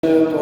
Hare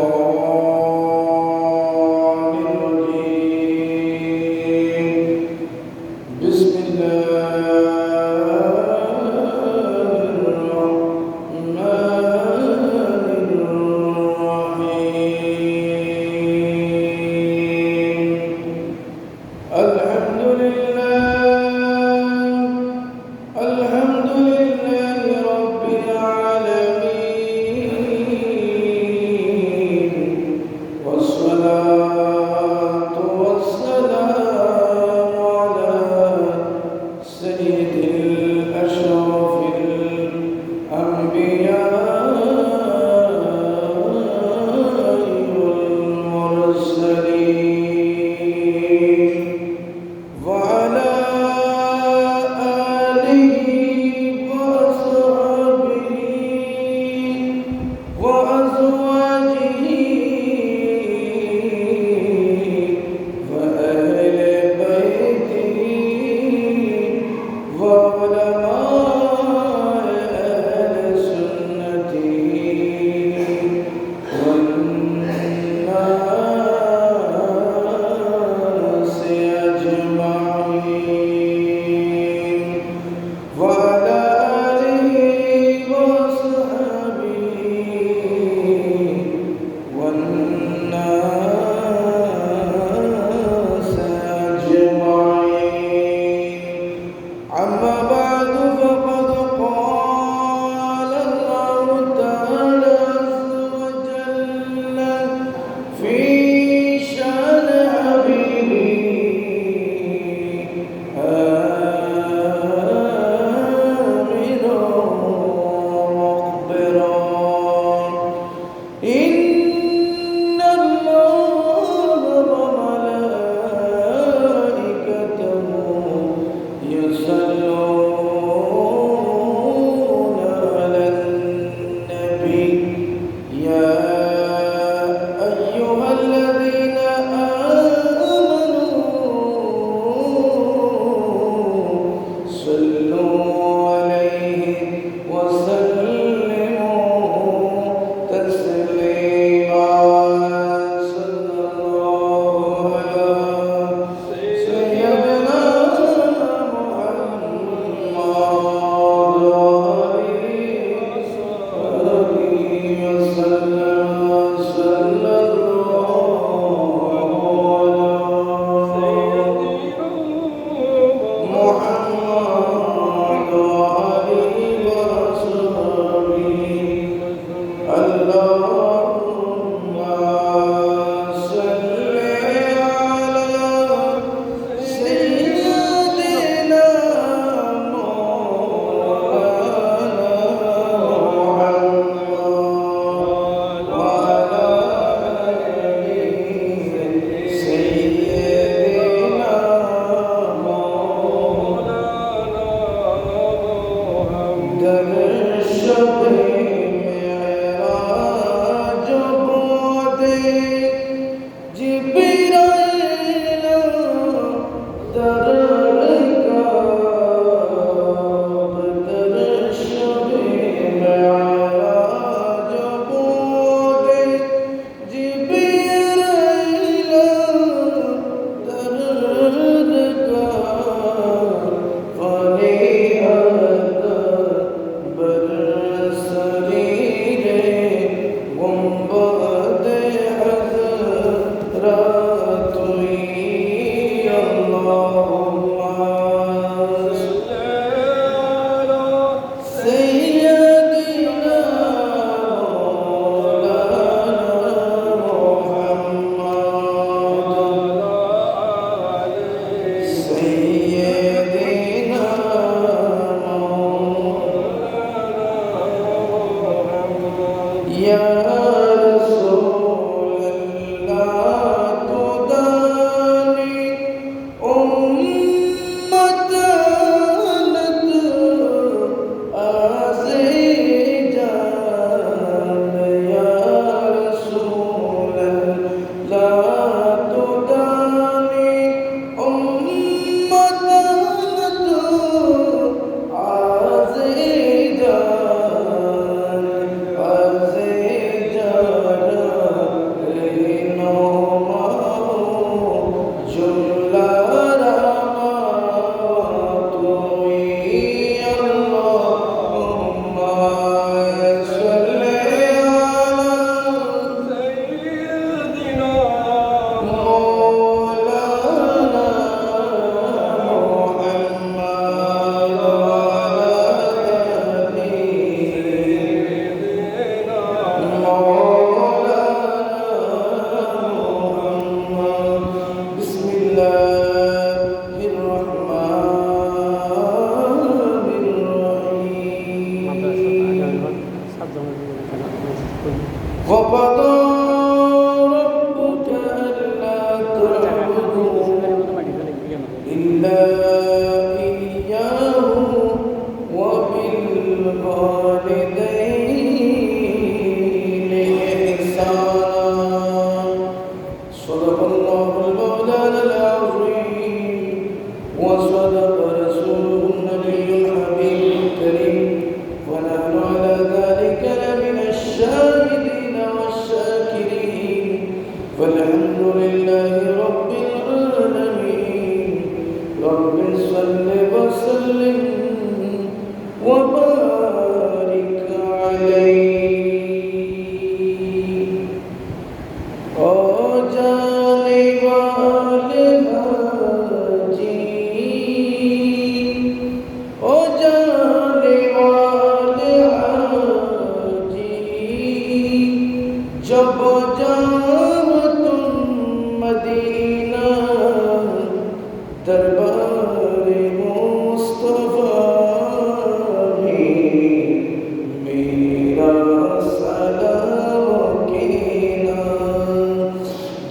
जाओ तुम Medina दरबारे Mustafa में मेरा सलाम कहना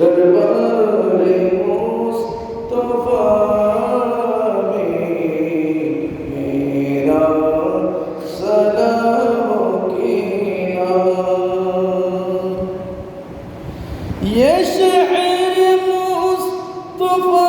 दरबारे मुस्तफा में मेरा सलाम कहना। ये शहर मुस्तफा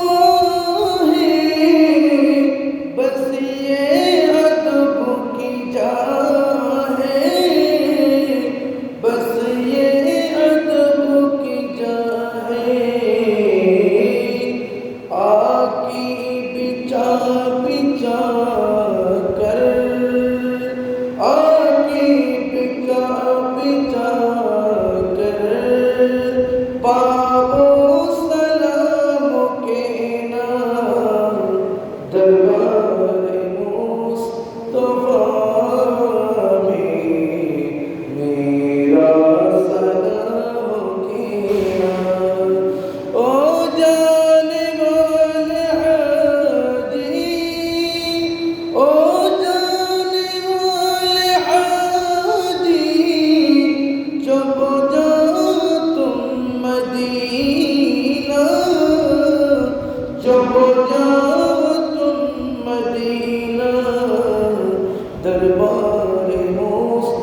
दरबारे मुस्तफा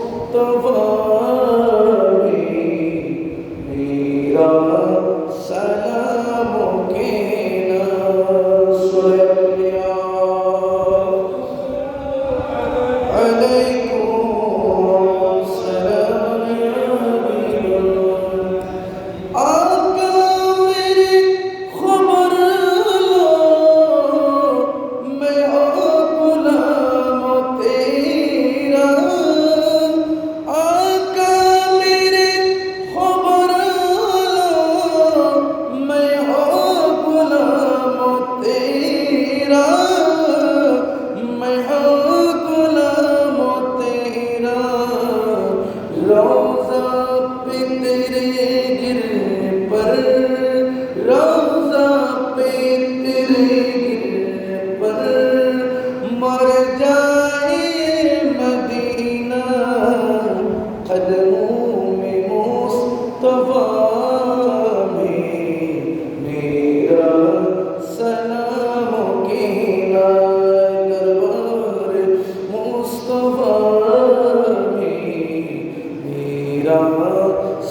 में मेरा सलाम कहना।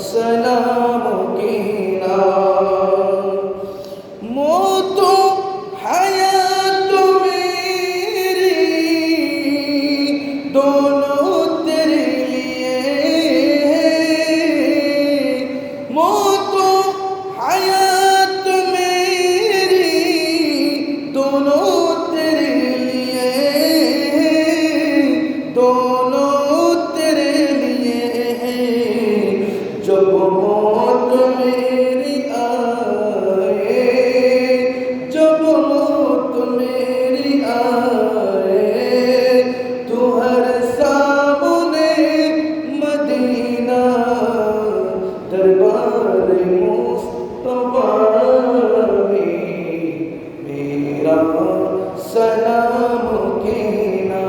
सलाम कहना। मौतो हयात मेरी दोनों तेरे लिए है। मौतो हयात मेरी दोनों तेरे लिए है। दोनों जब मौत मेरी आए, जब मौत मेरी आए, तू हर सामने मदीना दरबारे मुस्तफा में मेरा सलाम कहना।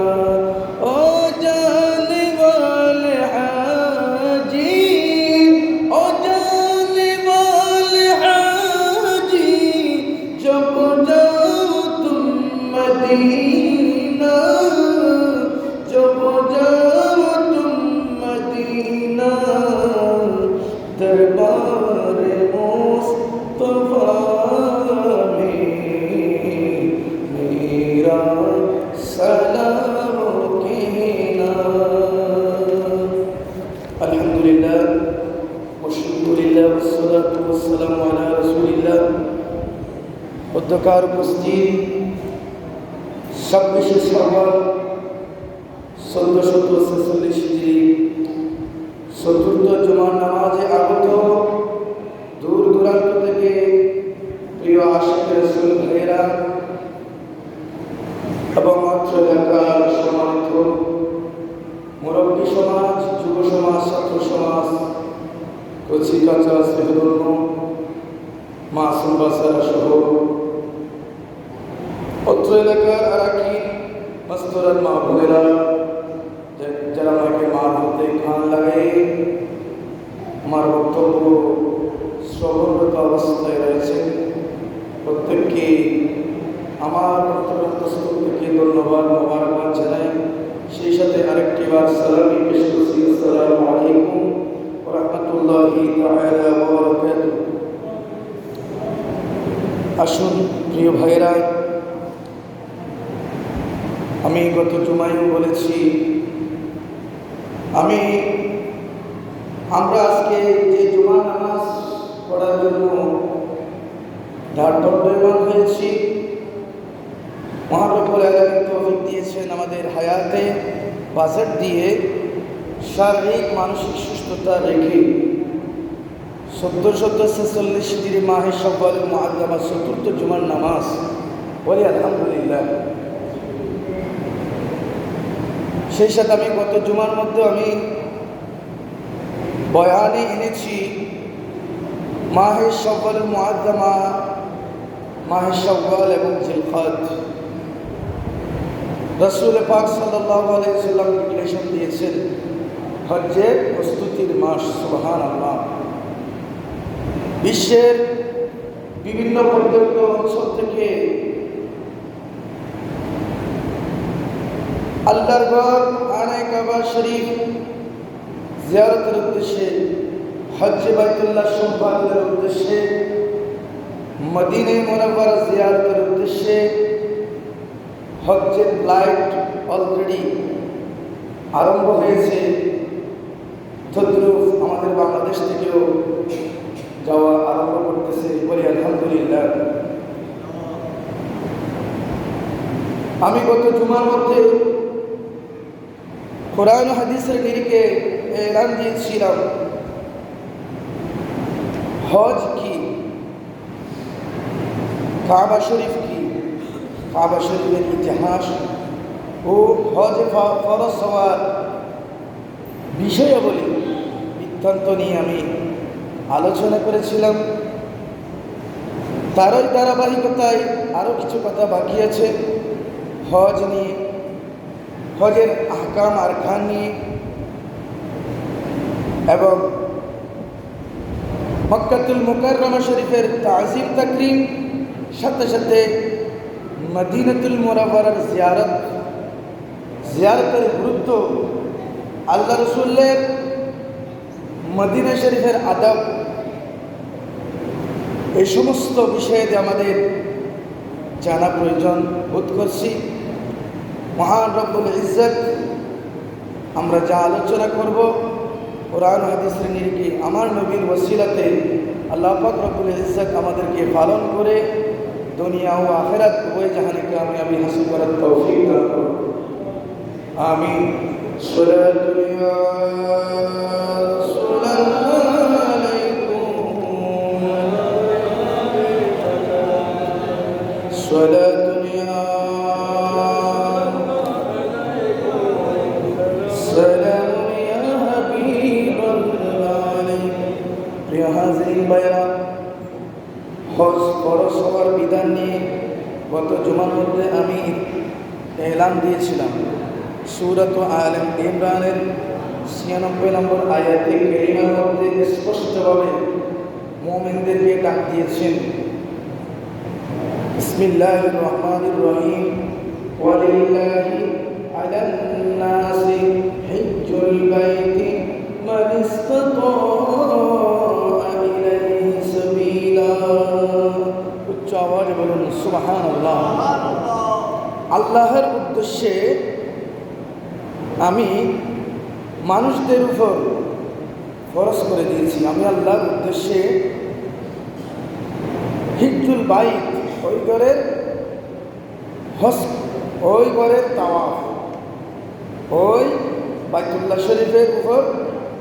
मदीना जब जाओ तुम मदीना दरबारे मुस्तफा में मेरा सलाम कहना। अल्हम्दुलिल्लाह वशुक्रुलिल्लाह वस्सलातु वस्सलामु अला रसूलिल्लाह। उद्दकार उपस्थित 26 শাওয়াল 1446 হিজরি চতুর্থ জুমার নামাজে আগত দূর দূরান্ত থেকে প্রিয় আশিক রাসূল ভাইয়েরা এবং অত্র এলাকার সম্মানিত মুরব্বী সমাজ, যুব সমাজ, ছাত্র সমাজ, কচিকা চাচা শ্রীধন্য মাসুম বাসারা সহ অত্র এলাকার আরাকিন মাস্তরার মা বোনেরা যারা আমাকে মার হাতে কান লাগাই আমার বক্তব্য শ্রবণরত অবস্থায় রয়েছে, প্রত্যেককে আমার অন্তঃস্থল থেকে ধন্যবাদ মোবারকবাদ জানাই। সেই সাথে আরেকটি বার সালামি পেশ করছি। আসসালামু আলাইকুম ওয়া রাহমাতুল্লাহি তাআলা ওয়া বারাকাতুহু। আসুন প্রিয় ভাইরা, আমি গত জুমায় বলেছি আমরা আজকে যে জুমার নামাজ পড়ার জন্য ঢাঢ্যমান হয়েছি, মহাপ্রভুর আলামিন তৌফিক দিয়েছেন আমাদের হায়াতে বাজেট দিয়ে শারীরিক মানসিক সুস্থতা রেখে 1446 হিজরি মাহে শাওয়াল মুআজ্জামা চতুর্থ জুমার নামাজ বলি আলহামদুলিল্লাহ। সেই সাথে আমি গত জুমার মধ্যে আমি বয়ানে এনেছি মাহে শাওয়াল মুআজ্জামা, মাহে শাওয়াল এবং জিলকদ রাসূল পাক সাল্লাল্লাহু আলাইহি ওয়াসাল্লাম ডিক্লেরেশন দিয়েছেন হজ্জের প্রস্তুতির মাস। সুবহানাল্লাহ। বিশ্বের বিভিন্ন প্রত্যন্ত অঞ্চল থেকে আল্লাহর ঘর আনে কাবা শরীফ জিয়ারতের উদ্দেশ্যে, হজ্জে বাইতুল্লাহ সম্পাদনের উদ্দেশ্যে, মদিনা মুনাওয়ারা জিয়ারতের উদ্দেশ্যে হজ্জের ফ্লাইট অলরেডি আরম্ভ হয়েছে। তদ্রুপ আমাদের বাংলাদেশ থেকেও যাওয়া আরম্ভ করতেছে, বলি আলহামদুলিল্লাহ। আমি গত জুমার মধ্যে কোরআন হাদিসের নিরিখে এলান দিয়েছিলাম হজ কি, কাবা শরীফ কি, কাবা শরীফের ইতিহাস ও হজ ফরজ হওয়ার বিষয়াবলী বৃত্তান্ত নিয়ে আমি আলোচনা করেছিলাম। তারই ধারাবাহিকতায় আরও কিছু কথা বাকি আছে হজ নিয়ে, হজের আহকাম আরকান নিয়ে, এবং মক্কাতুল মুকাররমা শরীফের তাজিম তাকরিম, সাথে সাথে মদিনাতুল মুনাওয়ারার জিয়ারতের গুরুত্ব, আল্লাহ রসুলের মদিনা শরীফের আদব, এই সমস্ত বিষয়ে আমাদের জানা প্রয়োজন বোধ করছি। মহান রব্বুল ইজ্জত আমরা যা আলোচনা করব কোরআন হাদিসের নিরিখে আমার নবীর ওসিলাতে আল্লাহ পাক রব্বুল ইজ্জত আমাদেরকে পালন করে দুনিয়া ও আখিরাত উভয় জাহানে কামিয়াবি হাসিল করার তৌফিক দান করুন। আমিন। সালাতু ইয়া রাসূলুল্লাহ আলাইকুম, সালাতু ইয়া সালামু ইয়া হাবিবাল্লাহ আলাইকুম। প্রিয় হাজিরিন ভাইরা, হজ ফরজ হওয়ার বিধান নিয়ে গত জুমার মধ্যে আমি এলান দিয়েছিলাম। সূরাত আলে ইমরানের 96 নম্বর আয়াতে কারিমার মধ্যে স্পষ্টভাবে মুমিনদেরকে ডাক দিয়েছেন, বিসমিল্লাহির রহমানির রহিম, ওয়ালিল্লাহি আলান নাসি হিজ্জুল বাইতি মান ইসতাতা ইলাইহি সাবিলা। উচ্চ আওয়াজে বলুন সুবহানাল্লাহ। আল্লাহর উদ্দেশ্যে আমি মানুষদের উপর ফরজ করে দিয়েছি, আমি আল্লাহর উদ্দেশ্যে হিজ্জুল বাইত, ওই ঘরের হজ, ওই ঘরের তাওয়াফ, ওই বাইতুল্লাহ শরীফের উপর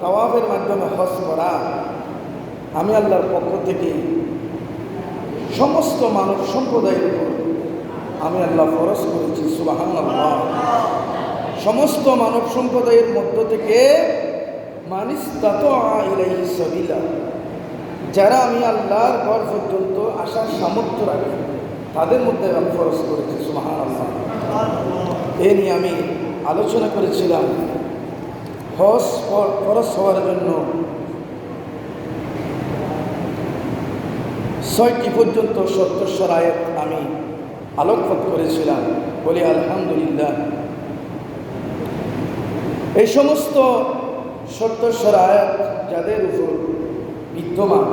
তাওয়াফের মাধ্যমে হজ করা আমি আল্লাহর পক্ষ থেকে সমস্ত মানব সম্প্রদায়ের উপর আমি আল্লাহ ফরজ করেছি। সুবহানাল্লাহ। সমস্ত মানব সম্প্রদায়ের মধ্য থেকে মান ইসতাতা ইলাইহি সাবিলা, যারা আমি আল্লাহর ঘর পর্যন্ত আসার সামর্থ্য রাখি তাদের মধ্যে আমি ফরজ করেছি সুবহানাল্লাহ। এ নিয়ে আমি আলোচনা করেছিলাম হজ ফরজ হওয়ার জন্য 6টি পর্যন্ত শর্ত শরায়েত আমি আলোকপাত করেছিলাম। বলি আলহামদুলিল্লাহ, এই সমস্ত শর্ত শরায়েত যাদের উপর বিদ্যমান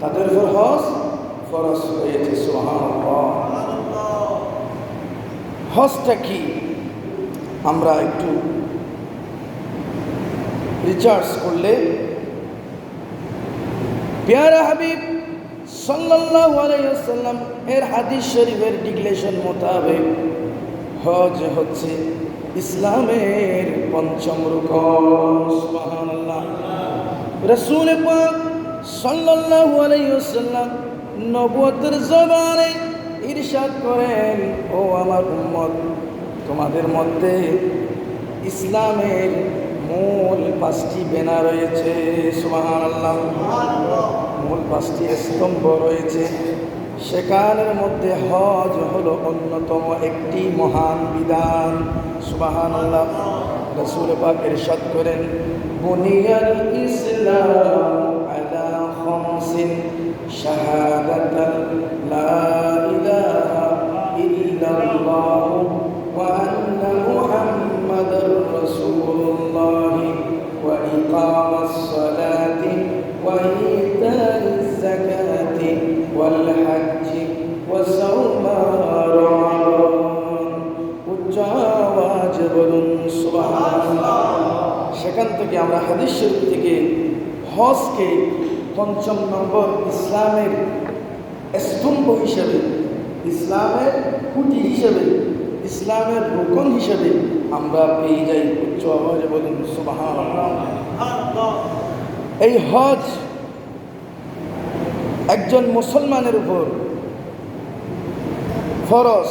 তাদের উপর হজ ফরজ হয়েছে সুবহানাল্লাহ। হজটা কি আমরা একটু রিসার্চ করলে প্যারা হাবিব সাল্লাল্লাহু আলাইহি ওয়াসাল্লাম এর হাদিস শরীফের ডিক্লেরেশন মোতাবেক হজ হচ্ছে ইসলামের পঞ্চম রুকন সুবহানাল্লাহ। রাসূল পাক সাল্লাল্লাহু আলাইহি ওয়াসাল্লাম নবুয়তের জবানে ইরশাদ করেন, ও আমার উম্মত, তোমাদের মধ্যে ইসলামের মূল 5টি বেনা রয়েছে সুবহানাল্লাহ। মূল 5টি স্তম্ভ রয়েছে, সেখানের মধ্যে হজ হলো অন্যতম একটি মহান বিধান সুবহানাল্লাহ। রাসূল পাক ইরশাদ করেন, বুনিয়াল ইসলাম আলা খামসিন শাহাদাতান লা ইলাহা ইল্লাল্লাহ ওয়া আন্না মুহাম্মাদার রাসূলুল্লাহ ওয়া ইকামাস সালাতি ওয়া ইতাইজ যাকাতি ওয়াল হজ্জি ওয়া সাওমা রমাদান। উচ্চ আওয়াজে বলুন সুবহানাল্লাহ। সেখান থেকে আমরা হাদিস শরীফ থেকে হজকে 5ম নম্বর ইসলামের স্তম্ভ হিসেবে, ইসলামের খুঁটি হিসেবে, ইসলামের রুকন হিসেবে আমরা পেয়ে যাই। উচ্চ আওয়াজে বলুন সুবহানাল্লাহ। এই হজ একজন মুসলমানের উপর ফরজ।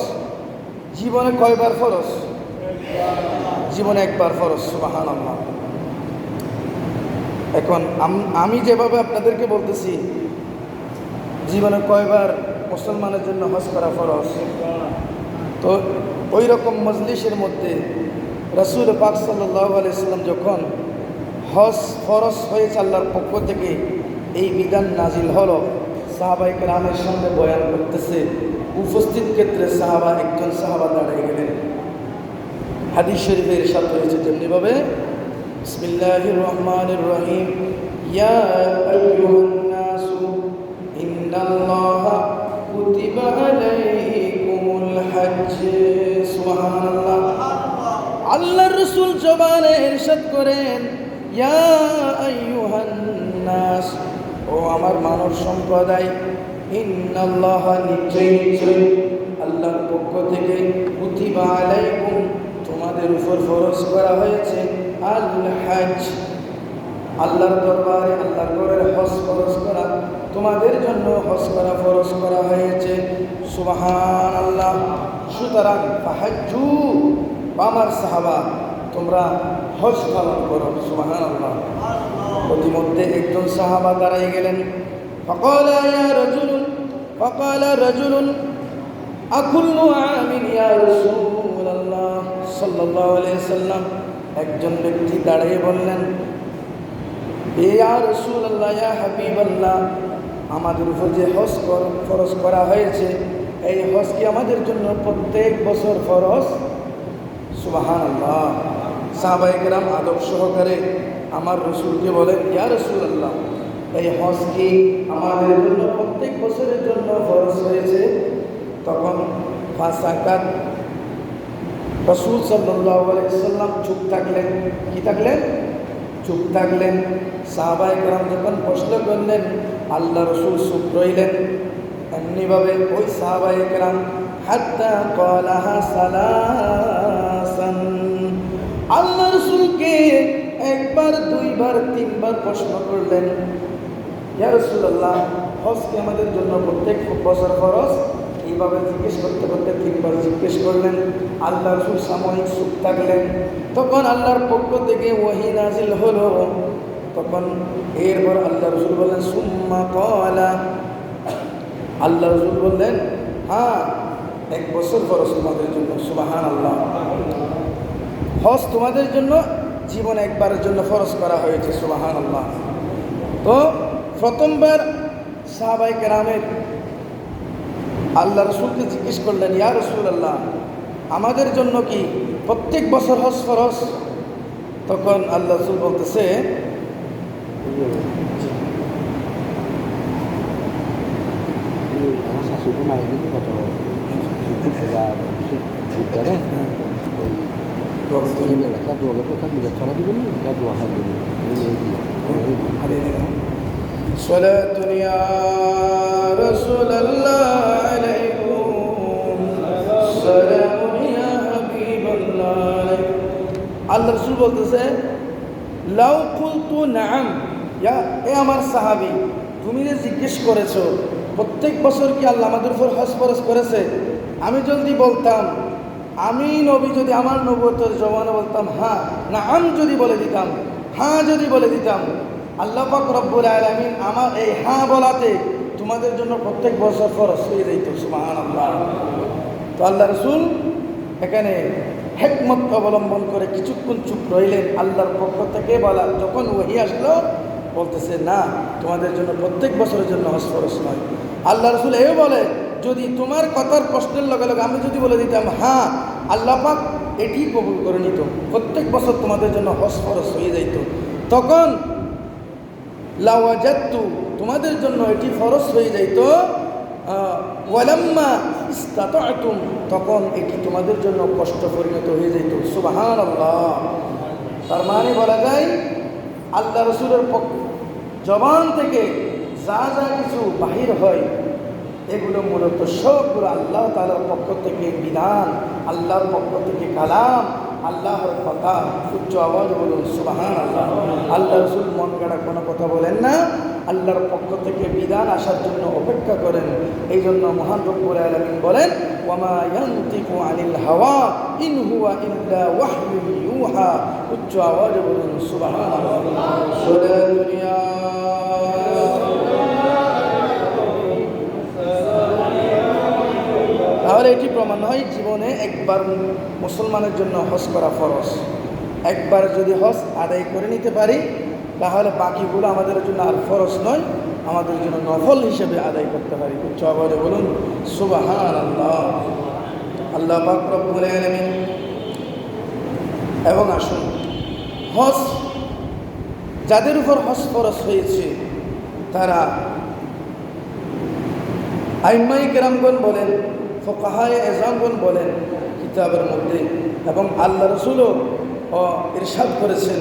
জীবনে কয়বার ফরজ? জীবনে একবার ফরজ সুবহানাল্লাহ। এখন আমি যেভাবে আপনাদেরকে বলতেছি, জীবনে কয়বার মুসলমানের জন্য হজ করা ফরজ, তো ওই রকম মজলিসের মধ্যে রাসূল পাক সাল্লাল্লাহু আলাইহি সাল্লাম যখন হজ ফরজ হয়েছে আল্লাহর পক্ষ থেকে এই বিধান নাজিল হলো, সাহাবায়ে কেরামের সামনে বয়ান করতেছে। উপস্থিত ক্ষেত্রে একজন সাহাবা দাঁড়িয়ে গেলেন। হাদিস শরীফে ইরশাদ হয়েছে যেমনিভাবে, বিসমিল্লাহির রহমানির রহিম, ইয়া আইয়ুহান নাসু ইন্নাল্লাহা কুতিবা আলাইকুমুল হজ্জ সুবহানাল্লাহ। আল্লাহর রাসূল জবানে ইরশাদ করেন, ইয়া আইয়ুহান নাস, ও আমার মানব সম্প্রদায়, ইন্নাল্লাহা নিশ্চয় আল্লাহর পক্ষ থেকে কুতিবা আলাইকুম তোমাদের উপর ফরজ করা হয়েছে আল হজ, আল্লাহর দরবারে আল্লাহর ঘরের হজ ফরজ করা, তোমাদের জন্য হজ করা ফরজ করা হয়েছে সুবহানাল্লাহ। সুতরাং ফাহাজ্জু, আমার সাহাবা তোমরা হজ পালন করো সুবহানাল্লাহ। প্রতিমধ্যে একজন সাহাবা দাঁড়িয়ে গেলেন। ফাকালা রাজুলুন আকুল্লু আমিন ইয়া রাসূলুল্লাহ সাল্লাল্লাহু আলাইহি সাল্লাম। একজন ব্যক্তি দাঁড়িয়ে বললেন, ইয়া রাসূলুল্লাহ, ইয়া হাবিবাল্লাহ, আমাদের উপর যে হজ ফরজ করা হয়েছে, এই হজ কি আমাদের জন্য প্রত্যেক বছর ফরজ? সুবহানাল্লাহ। সাহাবায়ে কেরাম আদব সহকারে আমার রাসূলকে বলেন, ইয়া রাসূলুল্লাহ, এই হজ কি আমাদের জন্য প্রত্যেক বছরের জন্য ফরজ হয়েছে? তখন ফাসাকাত, রাসূল সাল্লাল্লাহু আলাইহি সাল্লাম চুপ থাকলেন। কি থাকলেন? চুপ থাকলেন। সাহাবায়ে কেরাম যখন প্রশ্ন করলেন, আল্লাহ রাসূল চুপ রইলেন। এমনিভাবে ওই সাহাবায়ে কেরাম হাত্তা ক্বালাহা সালাসান, আল্লাহ রাসূলকে একবার, দুইবার, তিনবার প্রশ্ন করলেন, ইয়া রাসূলুল্লাহ, হজ কি আমাদের জন্য প্রত্যেক বছর ফরজ? এইভাবে জিজ্ঞেস করতে করতে তিনবার জিজ্ঞেস করলেন। আল্লাহ রাসূল সাময়িক চুপ থাকলেন। তখন আল্লাহর পক্ষ থেকে ওহী নাজিল হলো, তখন এরপর আল্লাহ রসুল বললেন সুম্মা ক্বালা, আল্লাহ রসুল বললেন হ্যাঁ 1 বছর ফরজ তোমাদের জন্য। সুবহানাল্লাহ। হজ তোমাদের জন্য জীবনে একবারের জন্য ফরজ করা হয়েছে। সুবহানাল্লাহ। তো প্রথমবার সাহাবায়ে কেরামের আল্লাহ রসুলকে জিজ্ঞেস করলেন, ইয়া রাসূলুল্লাহ, আমাদের জন্য কি প্রত্যেক বছর হজ ফরজ? তখন আল্লাহ রসুল বলতেছে সালাতুন ইয়া রাসূলুল্লাহ আলাইকুম সালামুন ইয়া হাবিবাল্লাহ। আল্লাহ রাসূল বলতেছে লাউ কুলতু নাআম, ইয়া এ আমার সাহাবী, তুমি যে জিজ্ঞেস করেছো প্রত্যেক বছর কি আল্লাহ আমাদের উপর হজ ফরজ করেছে, আমি যদি বলতাম, আমি নবী যদি আমার নবুয়তের জবানে বলতাম হ্যাঁ, নাআম যদি বলে দিতাম, হ্যাঁ যদি বলে দিতাম, আল্লাহ পাক রব্বুল আলামিন আমার এই হ্যাঁ বলাতে তোমাদের জন্য প্রত্যেক বছর ফরজ হয়ে যেত। সুবহানাল্লাহ। তো আল্লাহ রাসূল এখানে হিকমত অবলম্বন করে কিছুক্ষণ চুপ রইলেন। আল্লাহর পক্ষ থেকে বলা যখন ওহী আসলো বলতেছে না, তোমাদের জন্য প্রত্যেক বছরের জন্য হজ ফরজ নয়। আল্লাহ রাসূল এও বলে যদি তোমার কথার প্রশ্নের লগে লগে আমি যদি বলে দিতাম হ্যাঁ, আল্লাহ পাক এটি কবুল করে নিত, প্রত্যেক বছর তোমাদের জন্য হজ ফরজ হয়ে যাইত, তখন লাওয়াজাতু তোমাদের জন্য এটি ফরজ হয়ে যাইত, ওয়ালাম্মা ইসতাতাতুম তখন এটি তোমাদের জন্য কষ্ট পরিণত হয়ে যাইত। সুবহানাল্লাহ। তার মানে বলা যায় আল্লাহ রসুলের জবান থেকে যা যা কিছু বাহির হয় এগুলো মূলত সবগুলো আল্লাহ তাআলার পক্ষ থেকে বিধান, আল্লাহর পক্ষ থেকে কালাম, আল্লাহর কথা। উচ্চ আওয়াজ বলুন সুবহানাল্লাহ। আল্লাহ রসুল মন গড়া কোনো কথা বলেন না, আল্লাহর পক্ষ থেকে বিধান আসার জন্য অপেক্ষা করেন। এই জন্য মহান রব্বুল আলামিন বলেন ওয়ামা ইয়ানতিকু আনিল হাওয়া ইন হুয়া ইল্লা ওয়াহয়ুন ইউহা। উচ্চ আওয়াজে বলুন সুবহানাল্লাহ। দুনিয়া তাহলে এটি প্রমাণ হয় জীবনে একবার মুসলমানের জন্য হজ করা ফরজ। একবার যদি হজ আদায় করে নিতে পারি তাহলে বাকিগুলো আমাদের জন্য আর ফরজ নয়, আমাদের জন্য নফল হিসেবে আদায় করতে পারি। উচ্চ আওয়াজে বলুন সুবহানাল্লাহ। আল্লাহ পাক রব্বুল আলামিন। এবং আসুন হজ যাদের উপর হজ ফরজ হয়েছে তারা আইম্মায়ে কেরামগণ বলেন, ফুকাহায়ে এযামগণ বলেন কিতাবের মধ্যে, এবং আল্লাহ রসুলও ইরশাদ করেছেন,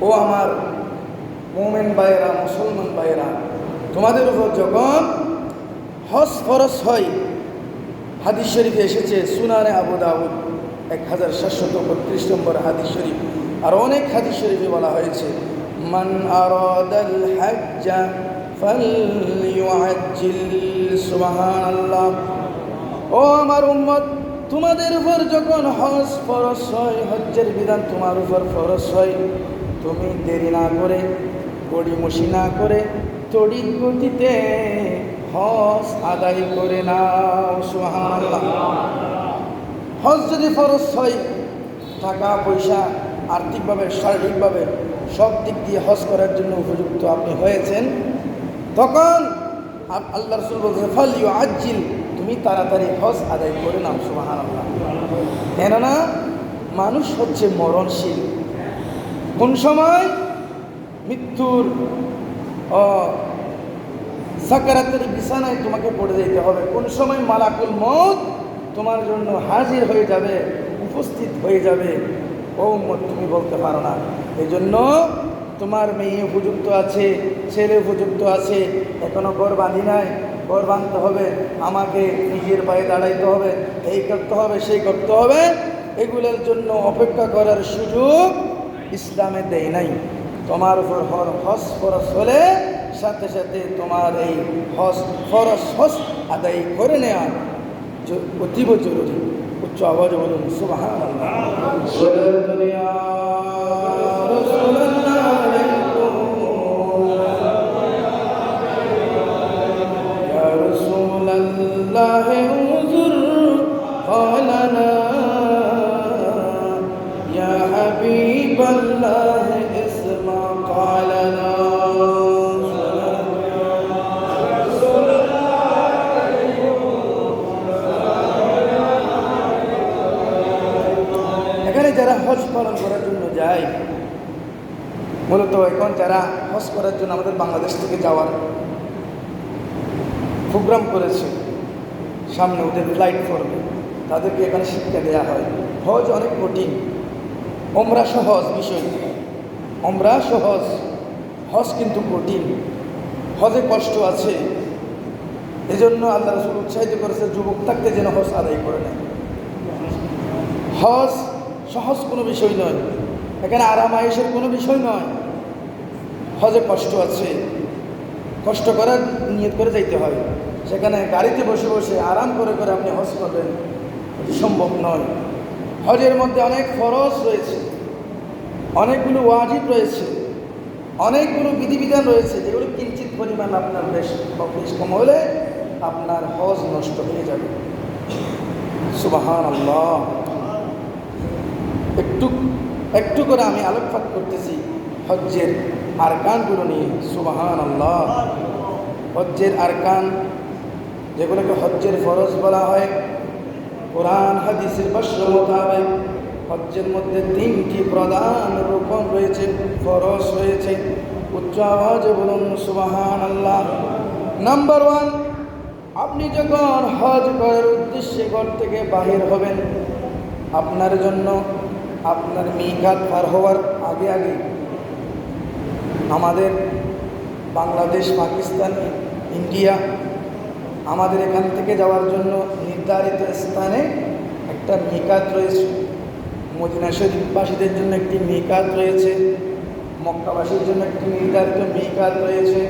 ও আমার মুমিন ভাইয়েরা, মুসলমান ভাইয়েরা, তোমাদের উপর যখন হজ ফরজ হয়, হাদিস শরীফে এসেছে সুনানে আবু দাউদ 1732 নম্বর হাদিস শরীফ, আর অনেক হাদিস শরীফে বলা হয়েছে মান আরাদাল হাজ্জা ফালইউআজ্জিল। সুবহানাল্লাহ। ও আমার উম্মত, তোমাদের উপর যখন হজ ফরজ হয়, হজ্জের বিধান তোমার উপর ফরজ হয়, তুমি দেরি না করে, গড়িমসি না করে তড়িৎ গতিতে হজ আদায় করে নাও। সুবহানাল্লাহ। হজ যদি ফরজ হয়, টাকা পয়সা আর্থিকভাবে শারীরিকভাবে সব দিক দিয়ে হজ করার জন্য উপযুক্ত আপনি হয়েছেন, তখন আল্লাহ রাসূল বলছেন ফালইউআজ্জিল, তুমি তাড়াতাড়ি হজ আদায় করে নাও। সুবহানাল্লাহ। কেননা মানুষ হচ্ছে মরণশীল, কোন সময় মৃত্যুর সাকারাতের বিছানায় তোমাকে পড়ে যেতে হবে, কোন সময় মালাকুল মউত তোমার জন্য হাজির হয়ে যাবে, উপস্থিত হয়ে যাবে, ও উম্মত তুমি বলতে পারো না। এই জন্য তোমার মেয়ে উপযুক্ত আছে, ছেলে উপযুক্ত আছে, এখনো ঘর বাঁধি নাই, ঘর বাঁধতে হবে, আমাকে নিজের পায়ে দাঁড়াইতে হবে, এই করতে হবে, সেই করতে হবে, এগুলোর জন্য অপেক্ষা করার সুযোগ ইসলামে দেয় নাই। তোমার উপর হজ ফরজ হলে সাথে সাথে তোমার এই হজ ফরজ হজ আদায় করে নেওয়া অতীব জরুরি। উচ্চ আওয়াজে বলুন সুবহানাল্লাহ। الله انظر قال لا يا حبيب الله اسمع قال لا এখানে যারা হজ পালন করার জন্য যায়, মূলত এখন যারা হজ করার জন্য আমাদের বাংলাদেশ থেকে যাওয়ার প্রোগ্রাম করেছে, সামনে ওদের ফ্লাইট করবে, তাদেরকে এখানে শিক্ষা দেওয়া হয় হজ অনেক কঠিন, ওমরা সহজ বিষয়, ওমরা সহজ, হজ কিন্তু কঠিন, হজে কষ্ট আছে। এজন্য আল্লাহ রাসূল উৎসাহিত করেছে যুবক থাকতে যেন হজ আদায় করে নেয়। হজ সহজ কোনো বিষয় নয়, এখানে আরাম আয়েশের কোনো বিষয় নয়, হজে কষ্ট আছে, কষ্ট করার নিয়ত করে যাইতে হয়। সেখানে গাড়িতে বসে বসে আরাম করে করে আপনি হজ করবেন, সম্ভব নয়। হজের মধ্যে অনেক ফরজ রয়েছে, অনেকগুলো ওয়াজিব রয়েছে, অনেকগুলো বিধিবিধান রয়েছে, যেগুলো কিঞ্চিত পরিমাণ আপনার বেশ কম হলে আপনার হজ নষ্ট হয়ে যাবে। সুবহানাল্লাহ। একটু একটু করে আমি আলোকপাত করতেছি হজ্জের আরকানগুলো নিয়ে। সুবহানাল্লাহ। হজ্জের আরকান, যেগুলোকে হজ্জের ফরজ বলা হয়, কোরআন হাদিসের ভাষ্য মোতাবেক হজ্জের মধ্যে 3টি প্রধান রুকন রয়েছে, ফরজ রয়েছে। উচ্চ আওয়াজে বলুন সুবহানাল্লাহ। নাম্বার 1, আপনি যখন হজ করার উদ্দেশ্যে ঘর থেকে বাহির হবেন, আপনার জন্য আপনার মিকাত পার হওয়ার আগে আগে আমাদের বাংলাদেশ, পাকিস্তান, ইন্ডিয়া, আমাদের এখান থেকে যাওয়ার জন্য নির্ধারিত স্থানে একটা মিকাত রয়েছে। মদিনা শরীফবাসীদের জন্য একটি মিকাত রয়েছে, মক্কাবাসীর জন্য একটি নির্ধারিত মিকাত রয়েছে,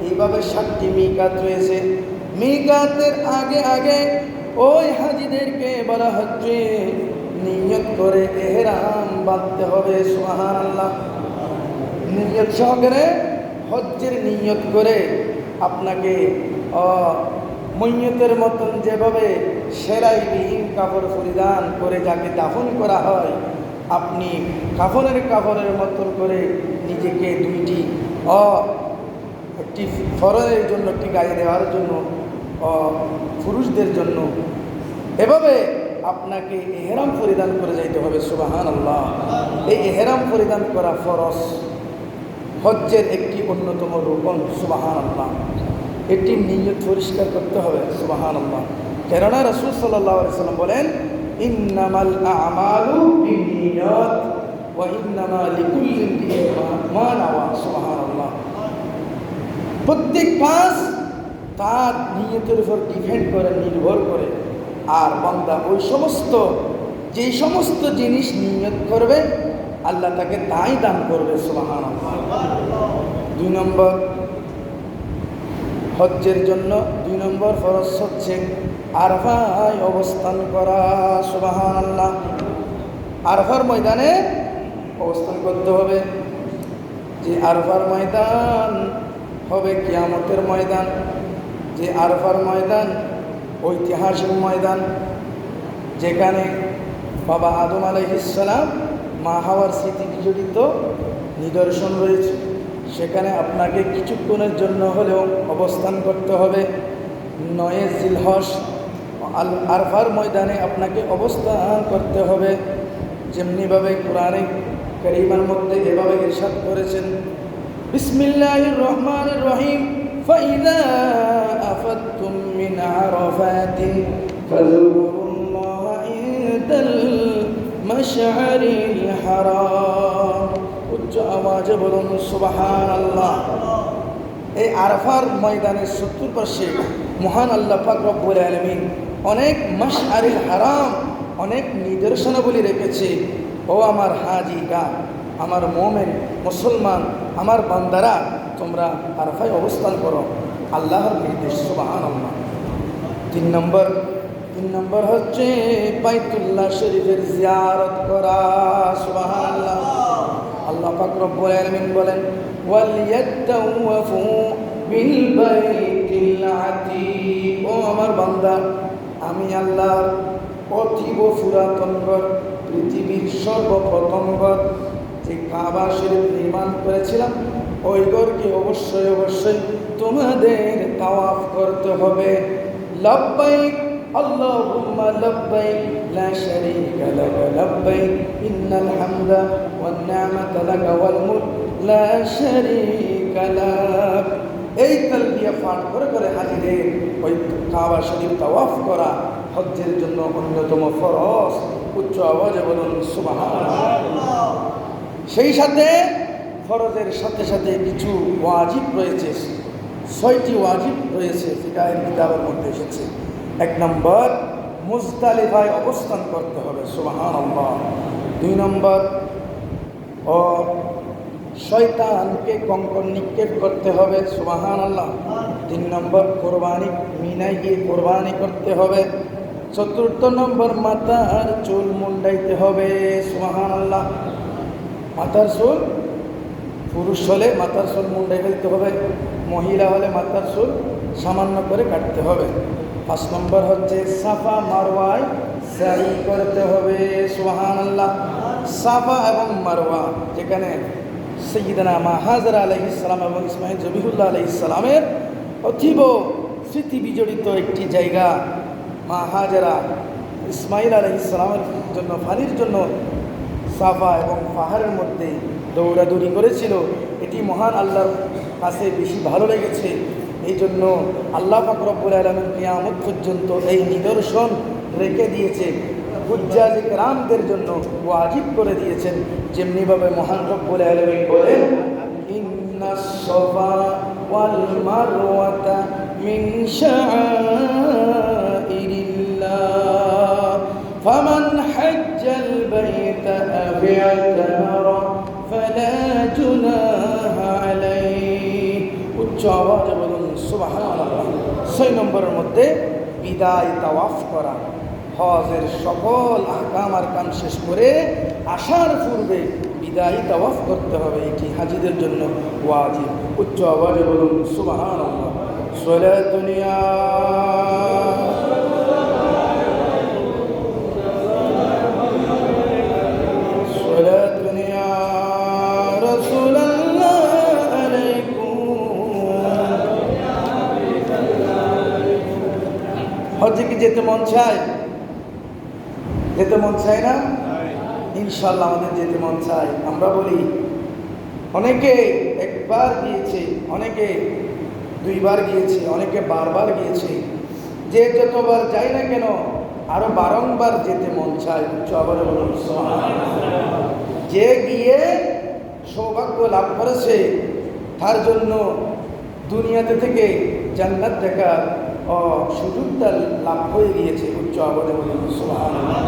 এইভাবে 7টি মিকাত রয়েছে। মিকাতের আগে আগে ওই হাজিদেরকে বলা হচ্ছে নিয়ত করে ইহরাম বাঁধতে হবে। সুবহানাল্লাহ। নিয়ত সহকারে হজ্জের নিয়ত করে আপনাকে মইয়তের মতন যেভাবে সেলাইবিহীন কাপড় পরিধান করে যাকে দাফন করা হয়, আপনি কাপড়ের মতন করে নিজেকে একটি ফরজের জন্য, একটি গায়ে দেওয়ার জন্য, পুরুষদের জন্য এভাবে আপনাকে ইহরাম পরিধান করে যাইতে হবে। সুবহানাল্লাহ। এই ইহরাম পরিধান করা ফরজ, হজ্জের একটি অন্যতম রুকন। সুবহানাল্লাহ। এটি নিয়ত পরিষ্কার করতে হবে। সুবহানাল্লাহ। কেননা রাসূল সাল্লাল্লাহু আলাইহি ওয়াসাল্লাম বলেন, ইন্নামাল আ'মালু বিন্নিয়াত ওয়া ইন্নামা লিকুল্লি ইমরিইন মা নাওয়া। সুবহানাল্লাহ। প্রত্যেক কাজ তার নিয়তের উপর ডিপেন্ড করে, নির্ভর করে। আর বান্দা যেই সমস্ত জিনিস নিয়ত করবে, আল্লাহ তাকে তাই দান করবে। সুবহানাল্লাহ। 2 নম্বর, হজ্জের জন্য 2 নম্বর ফরজ হচ্ছে আরফায় অবস্থান করা। সুবহানাল্লাহ। আরফার ময়দানে অবস্থান করতে হবে। যে আরফার ময়দান হবে কিয়ামতের ময়দান, যে আরফার ময়দান ঐতিহাসিক ময়দান, যেখানে বাবা আদম আলাইহিস সালাম মা হাওয়ার স্মৃতি বিজড়িত নিদর্শন রয়েছে। সেখানে আপনাকে কিছুক্ষণের জন্য হলেও অবস্থান করতে হবে। 9 জিলহজ আরফার ময়দানে আপনাকে অবস্থান করতে হবে। যেমনিভাবে কোরআনে কারীমের মধ্যে এভাবে ইরশাদ করেছেন, বিসমিল্লাহির রহমানির রহিম, ফাইযা আফাদতুম মিন আরাফাতিন ফাযকুরুল্লাহা ইনদাল মাশআরিল হারাম। উচ্চ আওয়াজে বলুন সুবহানাল্লাহ। এই আরাফার ময়দানের চতুর্পাশে মহান আল্লাহ পাক রব্বুল আলামিন অনেক মাশআরিল হারাম, অনেক নিদর্শনাবলী রেখেছে। ও আমার হাজিরা, আমার মুমিন মুসলমান, আমার বান্দারা, তোমরা আরাফায় অবস্থান করো, আল্লাহর নির্দেশ। সুবহানাল্লাহ। 3 নম্বর হচ্ছে বাইতুল্লাহ শরীফের জিয়ারত করা। সুবহানাল্লাহ। আল্লাহ পাক রব্বুল আলামিন বলেন, ওয়ালিয়াতাওয়াফু বিল বাইতি বাইতিল আতীক, ও আমার বান্দা, আমি আল্লাহর অতীব পুরাতন ঘর, পৃথিবীর সর্বপ্রথম ঘর যে কাবা শরীফ নির্মাণ করেছিলাম, ওই ঘরকে অবশ্যই অবশ্যই তোমাদের তাওয়াফ করতে হবে। লাব্বাইক আল্লাহুম্মা লাব্বাইক লা শারীকা লাকা লাব্বাইক ইন্নাল হামদা ওয়ান নি'মাতা লাকা ওয়াল মুলক লা শারীকা লাক। এই তালবিয়া পাঠ করে করে হাজিদের ওই কাবা শরীফ তাওয়াফ করা হজ্জের জন্য অন্যতম ফরজ। উচ্চ আওয়াজে বলুন সুবহানাল্লাহ। সেই সাথে ফরজের সাথে সাথে কিছু ওয়াজিব রয়েছে, 6টি ওয়াজিব রয়েছে ফিকাহের কিতাবের মধ্যে এসেছে। 1 নম্বর, মুজদালিফায় অবস্থান করতে হবে, সুবহানাল্লাহ। 2 নম্বর, ও শয়তানকে কঙ্কর নিক্ষেপ করতে হবে, সুবহানাল্লাহ। 3 নম্বর, কোরবানি মিনায় গিয়ে কোরবানি করতে হবে। 4 নম্বর, মাথার চুল মুন্ডাইতে হবে, সুবহানাল্লাহ। মাথার চুল পুরুষ হলে মাথার চুল মুন্ডাই ফেলতে হবে, মহিলা হলে মাথার চুল সামান্য করে কাটতে হবে। 5 নম্বর হচ্ছে সাফা মারওয়ায় সাই করতে হবে, সুবহানাল্লাহ। সাফা এবং মারওয়া, যেখানে সাইয়্যিদানা মা হাজরা আলাইহিস সালাম এবং ইসমাঈল জবিহুল্লাহ আলাইহিস সালামের অতীব স্মৃতি বিজড়িত একটি জায়গা। মা হাজরা ইসমাঈল আলাইহিস সালামের জন্য পানির জন্য সাফা এবং পাহাড়ের মধ্যে দৌড়াদৌড়ি করেছিল। এটি মহান আল্লাহর কাছে বেশি ভালো লেগেছে। এই জন্য আল্লাহ পাক রব্বুল আলামিন কিয়ামত পর্যন্ত এই নিদর্শন রেখে দিয়েছে, হুজ্জাজে কেরামদের জন্য ওয়াজিব করে দিয়েছেন। যেমনিভাবে মহান রব্বুল আলামিন বলেন, ইন্নাস সাফা ওয়াল মারওয়াতা মিন শাআইরিল্লাহ ফামান হাজ্জাল বাইতা আও ইতামারা ফালা জুনাহা আলাইহি। উচ্চ আওয়াজে বলুন সুবহানাল্লাহ। 6 নম্বরের মধ্যে বিদায় তাওয়াফ করা, হজের সকল আহকাম আরকান শেষ করে আসার পূর্বে বিদায়ী তাওয়াফ করতে হবে, এটি হাজিদের জন্য ওয়াজিব। উচ্চ আওয়াজে বলুন সুবহানাল্লাহ। সালাতুন ইয়া সালাতুন ইয়া রাসূলুল্লাহ আলাইকুম। হজ্জে কি যেতে মন চায়? যেতে মন চায় না? ইনশাআল্লাহ আমাদের যেতে মন চায়। আমরা বলি অনেকে একবার গিয়েছে, অনেকে 2 বার গিয়েছে, অনেকে বারবার গিয়েছে। যে যতবার যাই না কেন আরো বারংবার যেতে মন চায়। আবার বলুন সুবহানাল্লাহ। যে গিয়ে সৌভাগ্য লাভ করেছে তার জন্য দুনিয়াতে থেকে জান্নাত দেখার সুযোগটা লাভ হয়ে গিয়েছে। উচ্চ আওয়াজে বলুন সুবহানাল্লাহ।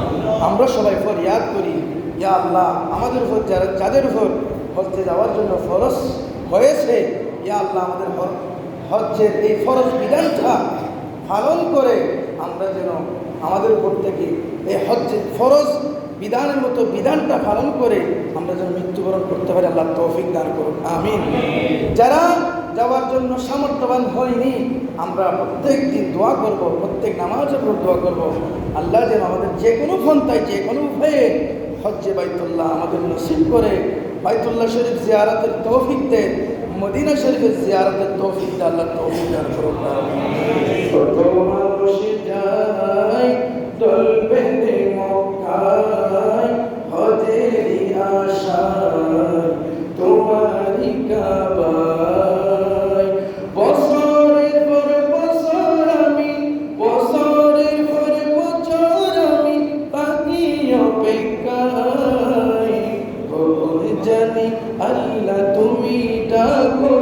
আমরা সবাই ফরিয়াদ করি, ইয়া আল্লাহ, আমাদের উপর যাদের উপর হজ্জে যাওয়ার জন্য ফরজ হয়েছে, ইয়া আল্লাহ, আমাদের হজ্জের এই ফরজ বিধানটা পালন করে আমরা যেন আমাদের উপর থেকে এই হজ্জের ফরজ বিধানের মতো বিধানটা পালন করে আমরা যেন মৃত্যুবরণ করতে পারি। আল্লাহ তৌফিক দান করুন, আমিন। যারা যাওয়ার জন্য সামর্থ্যবান হয়নি, আমরা প্রত্যেক দিন দোয়া করব, প্রত্যেক নামাজের উপর দোয়া করব, আল্লাহ যেন আমাদের যে কোনো পন্থায় যে কোনো উপায়ে হজ্জে বাইতুল্লাহ আমাদের নসিব করে, বাইতুল্লাহ শরীফ জিয়ারতের তৌফিক দেন, মদিনা শরীফের জিয়ারতের তৌফিক দেন। আল্লাহ তৌফিক দান করুন। কত মানুষ যায় দল বেঁধে মক্কায় হজেরই আশায় তোমারই কাবায়। বছরের পর বছর আমি, বছরের পর বছর আমি বাকি অপেক্ষায়। কখন জানি আল্লাহ তুমি ডাকো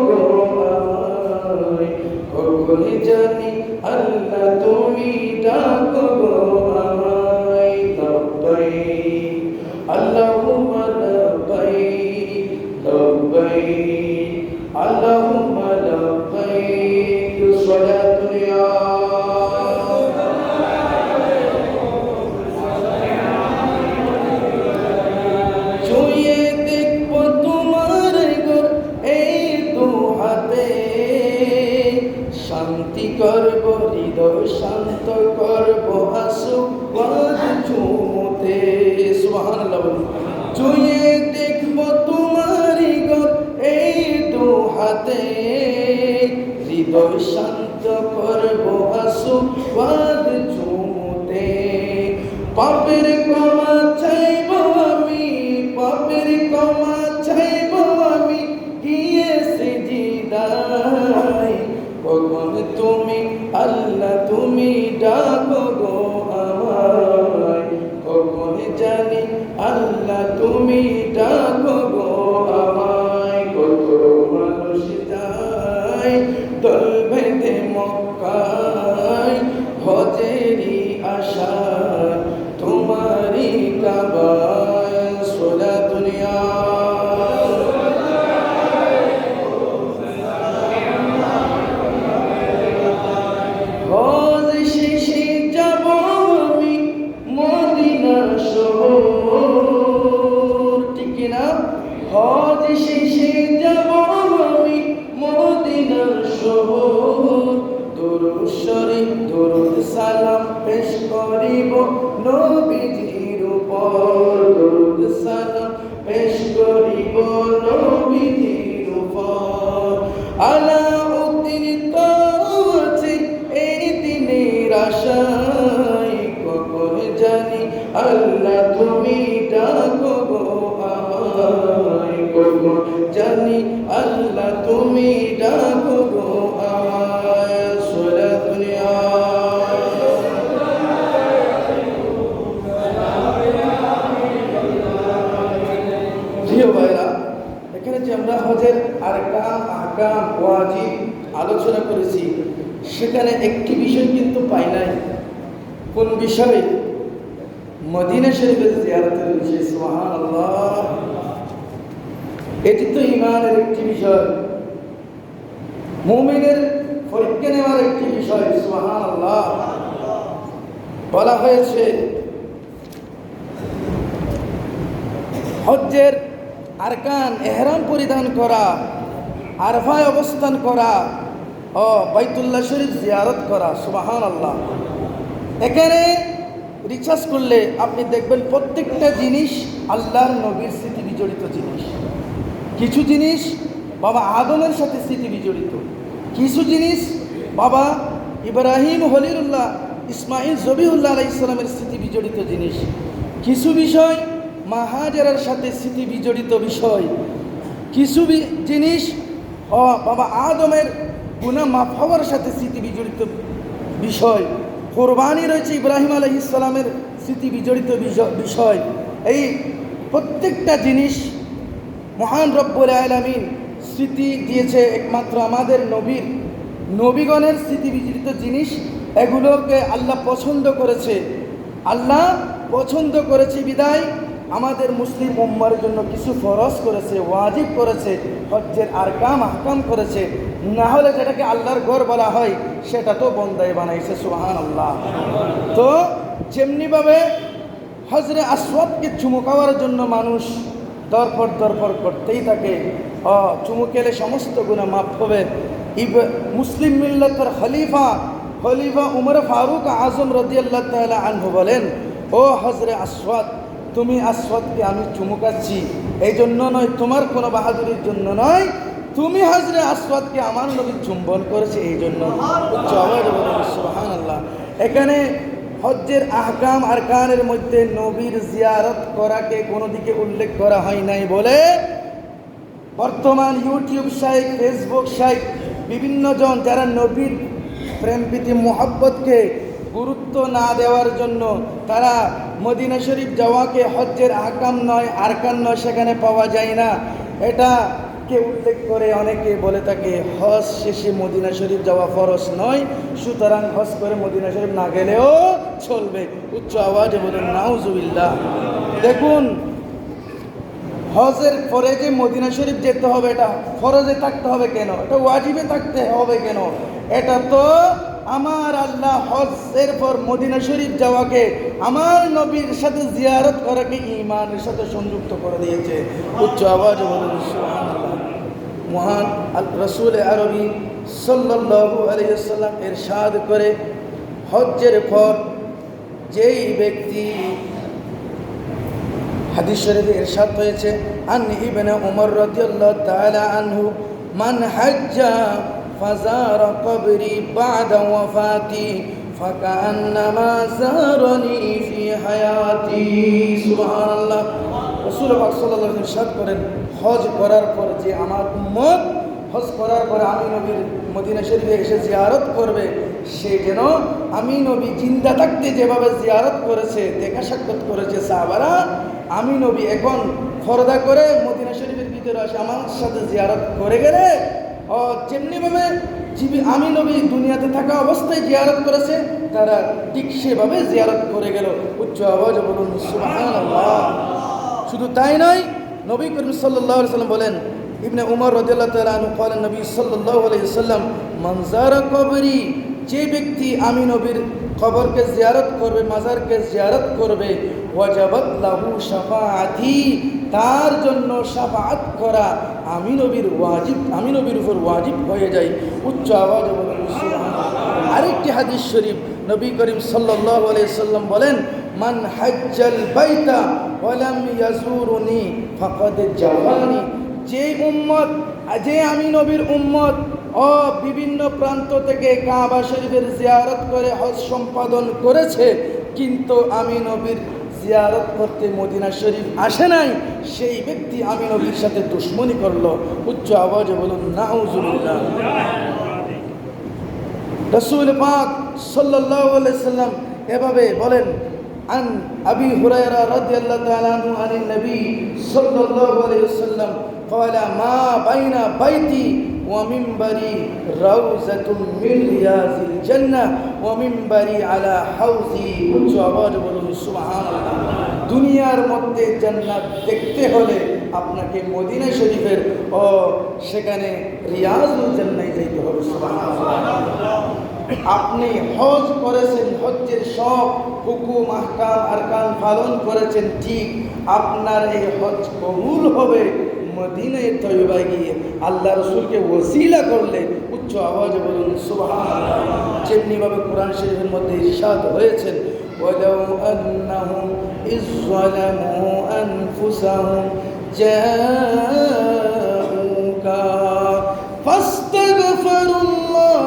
আমায়, কখন জানি আল্লাহ তুমি ডাকো আমায়। লব্বাইক আল্লাহুম্মা লব্বাইক, লব্বাইক আল্লাহুম্মা লব্বাইক। সালাতুন ইয়া ছুঁয়ে দেখব তোমার ঘর এই 2 হাতে, শান্তি করব, হৃদয় শান্ত করব, আসুবাদ চুমুতে। সুবহানাল্লাহ। ছুঁয়ে দেখব তোমারি ঘর এই দু হাতে, হৃদয় শান্ত করব, আসুবাদ চুমুতে। পাপের ক্ষমা চাইব আমি, পাপের ক্ষমা চাইব আমি, গিয়ে সিজদায়। কখন তুমি আল্লাহ তুমি ডাকো গো আমায়, কখন জানি আল্লাহ তুমি ডাকো গো আমায়। কত মানুষ যায় দল বেঁধে মক্কায়, হজেরি আশায় তোমারি কাবায়। সোলা দুনিয়া হজ শেষে যাব আমি মদিনা শহর, ঠিক না? হজ শেষে যাব আমি মদিনা শহর, দরুদ শরীফ দরুদ সালাম পেশ করিব নবীজির উপর, দরুদ সালাম পেশ করিব নবীজির উপর। আলা উত্তীর্ণ আছে এই দিনের আশায়, কখন জানি আল্লাহ তুমি ডাকো গো আমায়, কখন জানি আল্লাহ তুমি ডাকো গো আমায়। সোলা দুনিয়া প্রিয় ভাইরা, এখানে যে আমরা হজের আরকান আহকাম ওয়াজিব আলোচনা করেছি, সেখানে একটি বিষয় কিন্তু পাই নাই। কোন বিষয়? মদিনা শরীফের জিয়ারতের বিষয়। সুবহানাল্লাহ। এটি তো ঈমানের একটি বিষয়, মুমিনের পরীক্ষা নেওয়ার একটি বিষয়। সুবহানাল্লাহ। বলা হয়েছে হজ্জের আরকান ইহরাম পরিধান করা, আরফায় অবস্থান করা ও বাইতুল্লাহ শরীফ জিয়ারত করা। সুবহানাল্লাহ। এখানে রিসার্চ করলে আপনি দেখবেন প্রত্যেকটা জিনিস আল্লাহর নবীর স্মৃতি বিজড়িত জিনিস। কিছু জিনিস বাবা আদমের সাথে স্মৃতি বিজড়িত, কিছু জিনিস বাবা ইব্রাহিম খলিলুল্লাহ ইসমাইল জবিউল্লাহ আলাইহিস সালামের স্মৃতি বিজড়িত জিনিস, কিছু বিষয় মা হাজেরার সাথে স্মৃতি বিজড়িত বিষয়, কিছু জিনিস বাবা আদমের গুনাহ মাফ হওয়ার সাথে স্মৃতি বিজড়িত বিষয়, কোরবানি রয়েছে ইব্রাহিম আলাইহিস সালামের স্মৃতি বিজড়িত বিষয়। এই প্রত্যেকটা জিনিস মহান রব্বুল আলামিন স্মৃতি দিয়েছে একমাত্র আমাদের নবীগণের স্মৃতি বিজড়িত জিনিস। এগুলোকে আল্লাহ পছন্দ করেছে, আল্লাহ পছন্দ করেছে বিদায় আমাদের মুসলিম উম্মার জন্য কিছু ফরজ করেছে, ওয়াজিব করেছে, হজ্জের আরকাম আহকাম করেছে। না হলে যেটাকে আল্লাহর ঘর বলা হয় সেটা তো বন্দায় বানাইছে। সুবহানাল্লাহ। তো যেমনিভাবে হজরে আসওয়াদকে চুমু খাওয়ার জন্য মানুষ দরপর করতেই থাকে, চুমু খেলে সমস্ত গুনাহ মাফ হবে। মুসলিম মিল্লাতের খলিফা উমর ফারুক আজম রাদিয়াল্লাহু তাআলা আনহু বলেন, ও হজরে আসওয়াদ, তুমি আসওয়াদকে আমি চুমু খাচ্ছি এই জন্য নয়, তোমার কোনো বাহাদুরির জন্য নয়, তুমি হজরে আসওয়াদকে আমার নবী চুম্বন করেছে এই জন্য। সুবহানাল্লাহ। এখানে হজ্জের আহকাম আরকানের মধ্যে নবীর জিয়ারত করাকে কোনো দিকে উল্লেখ করা হয় নাই বলে বর্তমান ইউটিউব শাইখ, ফেসবুক শাইখ বিভিন্ন জন যারা নবীর প্রেম প্রীতি মোহাব্বতকে গুরুত্ব না দেওয়ার জন্য তারা মদিনা শরীফ যাওয়াকে হজ্জের আহকাম নয়, আরকান নয়, সেখানে পাওয়া যায় না, এটাকে উল্লেখ করে অনেকে বলে থাকে হজ শেষে মদিনা শরীফ যাওয়া ফরজ নয়, সুতরাং হজ করে মদিনা শরীফ না গেলেও চলবে। উচ্চ আওয়াজে বলেন নাউজুবিল্লাহ। দেখুন, হজের পরে যে মদিনা শরীফ যেতে হবে এটা ফরজে থাকতে হবে কেন? এটা ওয়াজিবে থাকতে হবে কেন? এটা তো আমার আল্লাহ হজের পর মদিনা শরীফ যাওয়াকে আমার নবীর সাথে জিয়ারত করাকে ঈমানের সাথে সংযুক্ত করে দিয়েছে। উচ্চ আওয়াজে বলেন সুবহানাল্লাহ। মহান রাসূল আরবি সাল্লাল্লাহু আলাইহি ওয়াসাল্লাম ইরশাদ করে, হজ্জের পর যেই ব্যক্তি, হাদিস শরীফে ইরশাদ হয়েছে, আন ইবনে উমর রাদিয়াল্লাহু তাআলা আনহু, মান হাজ্জা ফাজারা কবরি বা'দা ওয়াফাতি ফাকান্নামা যারানি ফি হায়াতি। সুবহানাল্লাহ। রাসূল পাক সাল্লাল্লাহু আলাইহি ওয়াসাল্লাম ইরশাদ করেন, হজ করার পর যে আমার উম্মত হজ করার পরে আমি নবীর মদিনা শরীফে এসে জিয়ারত করবে, সে যেন আমি নবী জিন্দা থাকতে যেভাবে জিয়ারত করেছে, দেখা সাক্ষাৎ করেছে সাহাবারা, আমি নবী এখন ফরদা করে মদিনা শরীফের ভিতরে আসে আমার সাথে জিয়ারত করে গেলে যেমনিভাবে আমি নবী দুনিয়াতে থাকা অবস্থায় জিয়ারত করেছে, তারা ঠিক সেভাবে জিয়ারত করে গেল। উচ্চ আওয়াজে বলুন সুবহানাল্লাহ। শুধু তাই নয়, নবী করিম সাল্লাল্লাহু আলাইহি ওয়াসাল্লাম বলেন, ইবনে উমর রাদিয়াল্লাহু তাআলা আনহু বলেন, নবী সাল্লাল্লাহু আলাইহি ওয়াসাল্লাম, মান যারা কবরি, যে ব্যক্তি আমি নবীর কবরকে জিয়ারত করবে, মাজারকে জিয়ারত করবে, ওয়াজাবাত লাহু শাফাআতি, তার জন্য শাফাআত করা আমি নবীর ওয়াজিব, আমি নবীর উপর ওয়াজিব হয়ে যায়। উচ্চ আওয়াজে বলুন সুবহানাল্লাহ। আরেকটি হাদিস শরীফ, নবী করিম সাল্লাল্লাহু আলাইহি ওয়াসাল্লাম বলেন, মান হাজ্জাল বাইতা ওয়া লাম ইয়াজুরুনি ফাকাদ জাফানি, যে উম্মত, যে আমি নবীর উম্মত বিভিন্ন প্রান্ত থেকে কাবা শরীফের জিয়ারত করে হজ সম্পাদন করেছে, কিন্তু আমি নবীর জিয়ারত করতে মদিনা শরীফ আসে নাই, সেই ব্যক্তি আমি নবীর সাথে দুশমনি করলো। উচ্চ আওয়াজে বলুন নাউজুবিল্লাহ। রাসূল পাক সাল্লাল্লাহু আলাইহি ওয়াসাল্লাম এভাবে বলেন, আন আবি হুরায়রা রাদিয়াল্লাহু তাআলা আনহু আনিন নবী সাল্লাল্লাহু আলাইহি ওয়াসাল্লাম قال ما بين بيتي ومنبري روضة من رياض الجنة ومنبري على حوضي। উচ্চ আওয়াজে বলুন সুবহানাল্লাহ। দুনিয়ার মধ্যে জান্নাত দেখতে হলে আপনাকে মদিনা শরীফের সেখানে রিয়াজুল জান্নাতে যেতে হবে। সুবহানাল্লাহ। আপনি হজ করেছেন, হজ্জের সব হুকুম আহকাম আরকান পালন করেছেন, ঠিক আপনার এই হজ কবুল হবে মদিনায় তয়্যবায় গিয়ে আল্লাহ রাসূলকে ওসিলা করলে। উচ্চ আওয়াজে বলুন সুবহানাল্লাহ। যেমনিভাবে কোরআন শরীফের মধ্যে ইরশাদ হয়েছেন, ওয়ালাউ আন্নাহুম ইয যালামু আনফুসাহুম জাউকা ফাস্তাগফিরুল্লাহ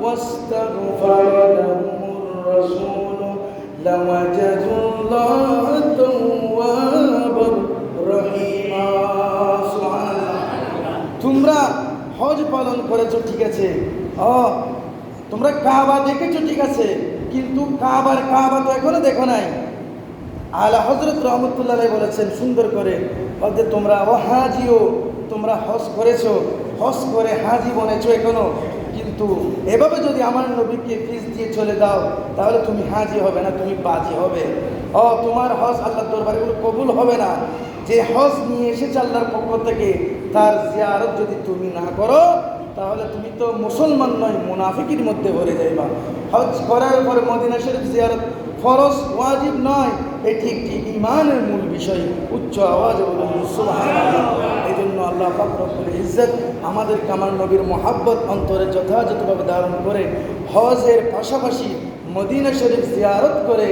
ওয়াস্তাগফারা লাহুমুর রাসূল লাওয়াজাদুল্লাহ তাওয়াবার রহিমা। তোমরা হজ পালন করেছো ঠিক আছে, তোমরা কাবা দেখেছো ঠিক আছে, কিন্তু কাবা তো এখনো দেখো নাই। আলা হযরত রাহমাতুল্লাহ আলাইহি বলেছেন সুন্দর করে, যে তোমরা হাজিও, তোমরা হজ করেছো, হজ করে হাজি বনেছো এখনো, কিন্তু এভাবে যদি আমার নবীকে ফিস দিয়ে চলে দাও তাহলে তুমি হাজি হবে না, তুমি বাজি হবে। তোমার হজ আল্লাহর দরবারে কবুল হবে না। যে হজ নিয়ে এসেছে আল্লাহর পক্ষ থেকে, তার জিয়ারত যদি তুমি না করো তাহলে তুমি তো মুসলমান নয়, মুনাফিকের মধ্যে ভরে যাইবা। হজ করার পরে মদিনা শরীফ জিয়ারত ফরজ, ওয়াজিব নয়, এটি একটি ঈমানের মূল বিষয়। উচ্চ আওয়াজে বলুন সুবহানাল্লাহ। এই জন্য আল্লাহ পাক রব্বুল ইজ্জত আমাদেরকে আমার নবীর মহাব্বত অন্তরে যথাযথভাবে ধারণ করে হজের পাশাপাশি মদিনা শরীফ জিয়ারত করে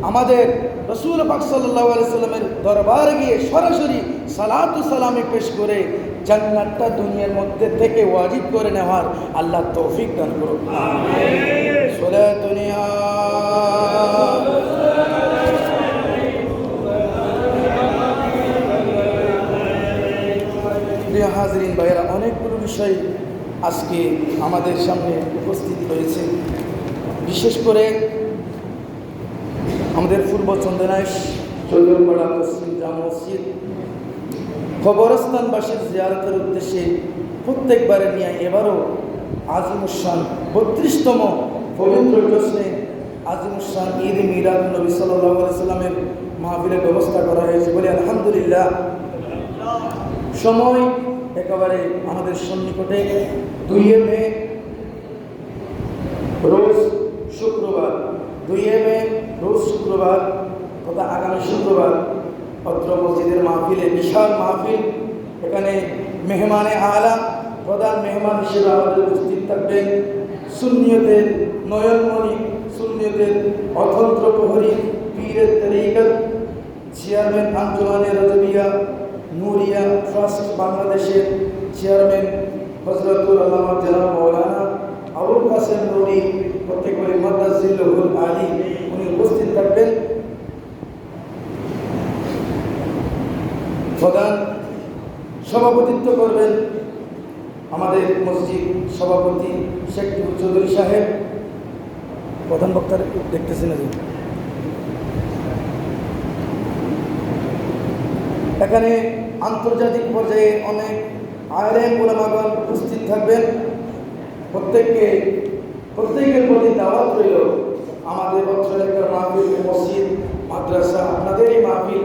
আমাদের রাসূল পাক সাল্লাল্লাহু আলাইহি সাল্লামের দরবারে গিয়ে সরাসরি সালাতু সালামে পেশ করে জান্নাতটা দুনিয়ার মধ্যে থেকে ওয়াজিব করে নেওয়ার আল্লাহ তৌফিক দান করুন। আমিন। সলাতুনিয়া প্রিয় হাজরিন ভাইয়েরা, অনেকগুলো বিষয় আজকে আমাদের সামনে উপস্থিত হয়েছে। বিশেষ করে আমাদের পূর্ব চন্দনাইশ চন্দ্রপাড়া পশ্চিম জামে মসজিদ কবরস্থানবাসীর জিয়ারতের উদ্দেশ্যে প্রত্যেকবারের নিয়ে এবারও আজিমুশান ৩২তম পবিত্র জশ্নে আজিমুশান ঈদ মিলাদ নবী সাল্লাল্লাহু আলাইহি সাল্লামের মাহফিলের ব্যবস্থা করা হয়েছে বলে আলহামদুলিল্লাহ। সময় একেবারে আমাদের সন্নিকটে 2 মে রোজ শুক্রবার, 2 মে রোজ শুক্রবার তথা আগামী শুক্রবার অত্র মসজিদের মাহফিলে, বিশাল মাহফিল, এখানে মেহমানে আলা প্রধান মেহমান হিসেবে আমাদের উপস্থিত থাকবেন সুন্নিয়তের নয়নমণি, সুন্নিয়তের অতন্ত্র প্রহরী, পীরের তরিকত চেয়ারম্যান আঞ্জুমানে রজবিয়া নুরিয়া ট্রাস্ট বাংলাদেশের চেয়ারম্যান হযরতুল আল্লামা জনাব মাওলানা আবুল কাসেম নুরি প্রত্যেকের মাদ্রাসিল্লাহুল আলী উনি উপস্থিত থাকবেন। প্রধান সভাপতিত্ব করবেন আমাদের মসজিদ সভাপতি শেখ চৌধুরী সাহেব। প্রধান বক্তার দেখতেছেন যে এখানে আন্তর্জাতিক পর্যায়ে অনেক আলেম ওলামাগণ উপস্থিত থাকবেন। প্রত্যেকের প্রতি দাওয়াত রইল আমাদের বছরের মাহফিল, মসজিদ, মাদ্রাসা, আপনাদের এই মাহফিল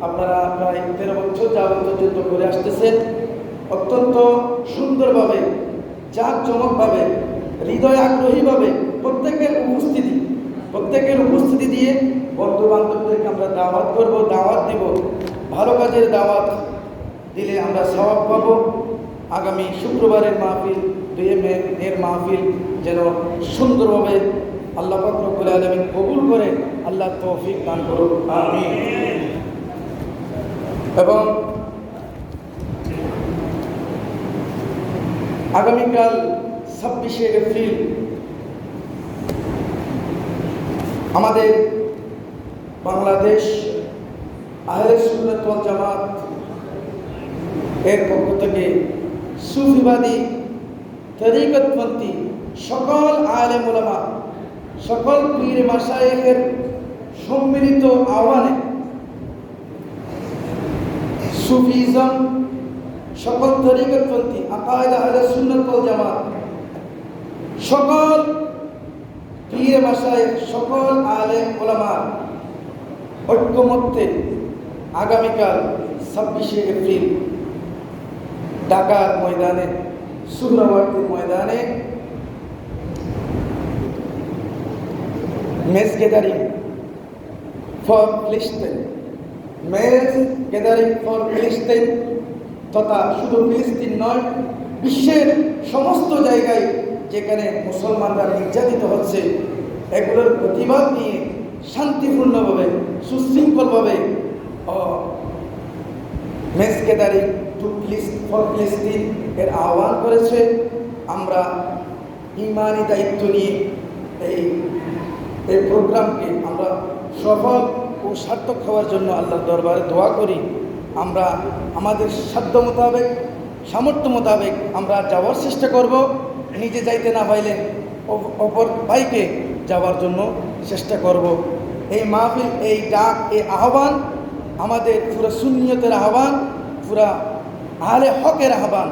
আপনারা প্রায় 13 বছর যাবত পর্যন্ত করে আসতেছেন। অত্যন্ত সুন্দরভাবে, জাঁকজমকভাবে, হৃদয় আগ্রহীভাবে প্রত্যেকের উপস্থিতি দিয়ে বন্ধু বান্ধবদেরকে আমরা দাওয়াত করব, দাওয়াত দিব। ভালো কাজের দাওয়াত দিলে আমরা সওয়াব পাবো। আগামী শুক্রবারের মাহফিল, 2 মে এর মাহফিল যেন সুন্দরভাবে আল্লাহ পাক রব্বুল আলামিন কবুল করে আল্লাহ তৌফিক দান করুন, আমিন। এবং আগামীকাল 26শে এপ্রিল আমাদের বাংলাদেশ আহলে সুন্নাত ওয়াল জামাত এর পক্ষ থেকে সুফিবাদী তরিকতপন্থী সকল আলেম ওলামা, সকল পীর মাশায়েখের সম্মিলিত আহ্বানে সুফিজম, সকল তরিকতপন্থী আকায়েদ আহলে সুন্নাত ওয়াল জামাত, সকল পীর মাশায়েখ, সকল আলেম ওলামা ঐক্যমত্যে আগামীকাল 26শে এপ্রিল ঢাকার ময়দানে, সুহরাওয়ার্দী ময়দানে মেস গ্যাদারিং ফর ফিলিস্তিন তথা শুধু ফিলিস্তিন নয়, বিশ্বের সমস্ত জায়গায় যেখানে মুসলমানরা নির্যাতিত হচ্ছে এগুলোর প্রতিবাদ নিয়ে শান্তিপূর্ণভাবে, সুশৃঙ্খলভাবে মেস গ্যাদারিং ফর ফিলিস্তিন এর আহ্বান করেছে। আমরা ইমানি দায়িত্ব নিয়ে এই প্রোগ্রামকে আমরা সফল ও সার্থক হওয়ার জন্য আল্লাহর দরবারে দোয়া করি। আমরা আমাদের সাধ্য মোতাবেক, সামর্থ্য মোতাবেক আমরা যাওয়ার চেষ্টা করব। নিজে যাইতে না পাইলে অপর ভাইকে যাওয়ার জন্য চেষ্টা করব। এই মাহফিল, এই ডাক, এই আহ্বান আমাদের পুরো সুন্নিয়তের আহ্বান, পুরা আহলে হকের আহ্বান।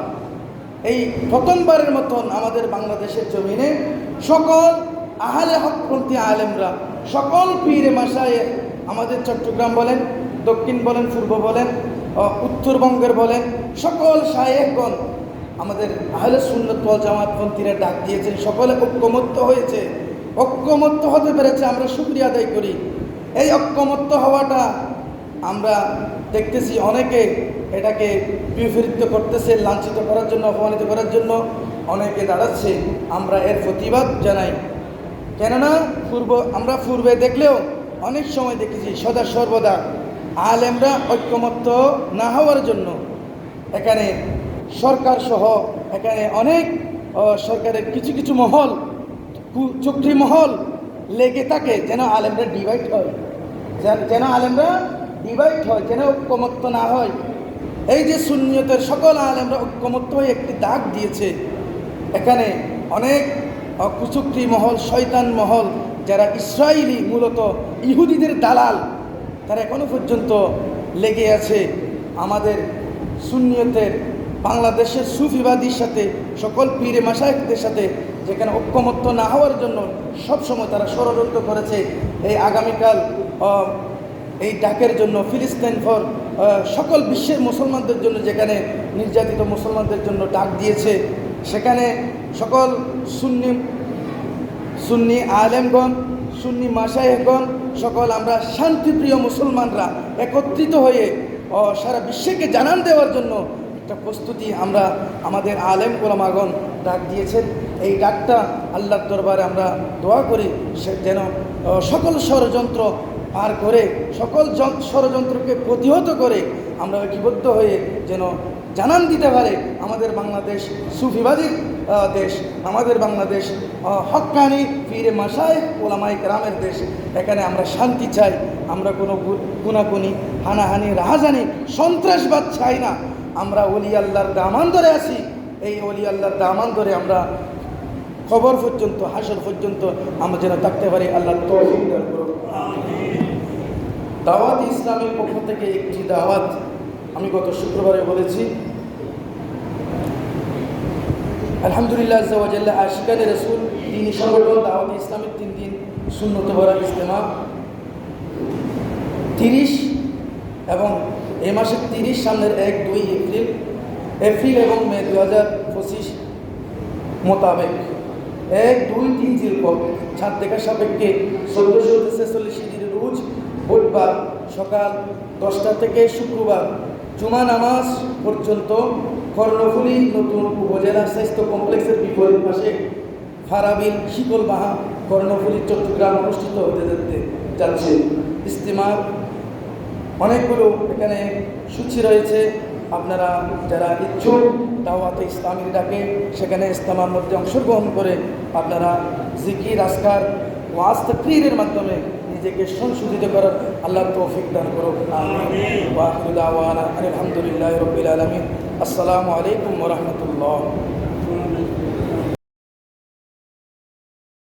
এই প্রথমবারের মতন আমাদের বাংলাদেশের জমিনে সকল আহলে হকপন্থী আলেমরা, সকল পীর মাশায়েখ, আমাদের চট্টগ্রাম বলেন, দক্ষিণ বলেন, পূর্ব বলেন, উত্তরবঙ্গের বলেন, সকল শায়েখগণ আমাদের আহলে সুন্নাত ওয়াল জামাতপন্থীরা ডাক দিয়েছেন। সকলে ঐক্যমত্য হয়েছে, ঐক্যমত্য হতে পেরেছে, আমরা শুকরিয়া আদায় করি। এই ঐক্যমত্য হওয়াটা আমরা দেখতেছি অনেকে এটাকে বিপরীত করতেছে, লাঞ্ছিত করার জন্য, অপমানিত করার জন্য অনেকে দাঁড়াচ্ছে। আমরা এর প্রতিবাদ জানাই। কেননা আমরা পূর্বে দেখলেও অনেক সময় দেখেছি সদা সর্বদা আলেমরা ঐক্যমত্য না হওয়ার জন্য এখানে সরকার সহ এখানে অনেক সরকারের কিছু কিছু মহল, চুক্তি মহল লেগে থাকে যেন আলেমরা ডিভাইড হয়, যেন ঐক্যমত্য না হয়। এই যে সুন্নিয়তের সকল আলেমরা ঐক্যমত্য হয়ে একটি ডাক দিয়েছে, এখানে অনেক কুচুক্তি মহল, শয়তান মহল, যারা ইসরায়েলি মূলত ইহুদিদের দালাল, তারা এখনো পর্যন্ত লেগে আছে আমাদের সুন্নিয়তের বাংলাদেশের সুফিবাদীর সাথে, সকল পীরে মাশায়েখদের সাথে, যেখানে ঐক্যমত্য না হওয়ার জন্য সবসময় তারা ষড়যন্ত্র করেছে। এই আগামীকাল এই ডাকের জন্য ফিলিস্তিন ফর সকল বিশ্বের মুসলমানদের জন্য, যেখানে নির্যাতিত মুসলমানদের জন্য ডাক দিয়েছে, সেখানে সকল সুন্নি আলেমগণ, সুন্নি মাশায়েখগণ, সকল আমরা শান্তিপ্রিয় মুসলমানরা একত্রিত হয়ে সারা বিশ্বকে জানান দেওয়ার জন্য একটা প্রস্তুতি আমরা আমাদের আলেম ওলামাগণ ডাক দিয়েছেন। এই ডাকটা আল্লাহর দরবারে আমরা দোয়া করি সে যেন সকল ষড়যন্ত্র পার করে, সকল ষড়যন্ত্রকে প্রতিহত করে আমরা ঐক্যবদ্ধ হয়ে যেন জানান দিতে পারে আমাদের বাংলাদেশ সুফিবাদী দেশ, আমাদের বাংলাদেশ হক্কানি পীরে মাশায়েখ ওলামায়ে কেরামের দেশ। এখানে আমরা শান্তি চাই, আমরা কোনো গুনাগুনি, হানাহানি, রাহাজানি, সন্ত্রাসবাদ চাই না। আমরা ওলি আল্লাহর দামান ধরে আছি। এই ওলি আল্লাহর দামান ধরে আমরা কবর পর্যন্ত, হাসর পর্যন্ত আমরা যেন থাকতে পারি। আল্লাহ তৌফিক দান করুন। দাওয়াত ইসলামের পক্ষ থেকে একটি দাওয়াত আমি গত শুক্রবারে বলেছি। আলহামদুলিল্লাহ আজ্জা ওয়া জাল্লা আশিকানে রাসূল দ্বীনি সংগঠন দাওয়াত ইসলামের 3 দিন সুন্নত বরাত ইজতেমা 30 এবং এই মাসের 30 সামনের 1-2 এপ্রিল এবং মে 2025 মোতাবেক 1-2-3 জিলকদ ছাদ দেখা সাপেক্ষে 1446 হিজরি রোজ বুধবার সকাল 10টা থেকে শুক্রবার জুমা নামাজ পর্যন্ত কর্ণফুলী নতুন উপজেলা স্বাস্থ্য কমপ্লেক্সের বিপরীত পাশে ফারাবিল শিকলবাহা কর্ণফুলী চট্টগ্রাম অনুষ্ঠিত হতে যাচ্ছে। ইজতেমার অনেকগুলো এখানে সূচি রয়েছে। আপনারা যারা ইচ্ছুক দাওয়াতে ইসলামীর ডাকে সেখানে ইজতেমার মধ্যে অংশগ্রহণ করে আপনারা জিকির, আজকার, ওয়াজ, তাকরীরের মাধ্যমে নিজেকে সংশোধিত করার আল্লাহ তৌফিক দান করুন। আমিন। ওয়া আখিরু দাওয়ানা আলহামদুলিল্লাহি রাব্বিল আলামিন। আসসালামু আলাইকুম ওয়া রাহমাতুল্লাহ।